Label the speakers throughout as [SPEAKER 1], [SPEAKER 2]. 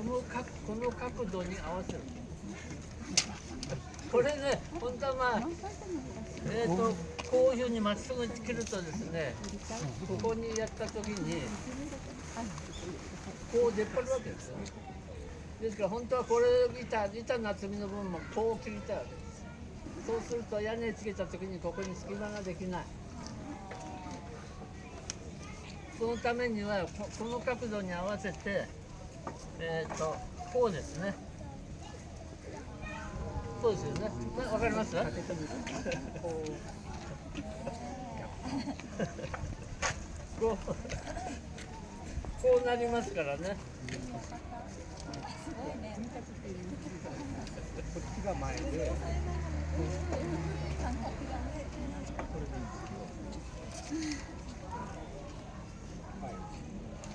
[SPEAKER 1] この角度に合わせる。これね、本当はまあ、こういうふうにまっすぐ切るとですね、ここにやった時に、こう出っ張るわけですよ。ですから本当はこれ板の厚みの部分もこう切りたいわけです。そうすると屋根つけた時にここに隙間ができない。そのためにはこの角度に合わせて、こうですね。そうですよね。わかります？こうなりますからね。
[SPEAKER 2] こっちが前で、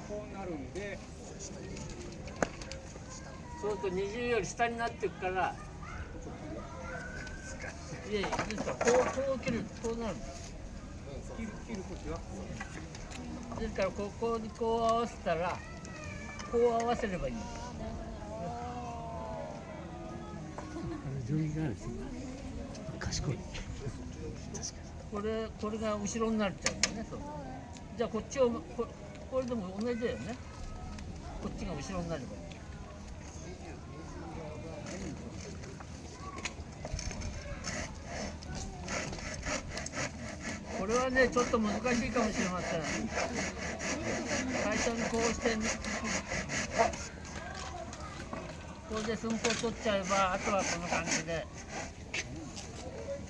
[SPEAKER 2] こうなるんで、
[SPEAKER 1] そうすると20より下になっていくから、いやいや、ですからこう切る、こうなるんです。
[SPEAKER 2] 切るこっちは。
[SPEAKER 1] ですからここにこう合わせたら、こう合わせればいいんです。
[SPEAKER 3] 定規があるんですよ。賢い。
[SPEAKER 1] これが後ろになっちゃうんだよね。そう。じゃあこっちをこれでも同じだよね。こっちが後ろになればいい。これはねちょっと難しいかもしれません。最初にこうしてこれで寸法取っちゃえば、あとはこの感じで。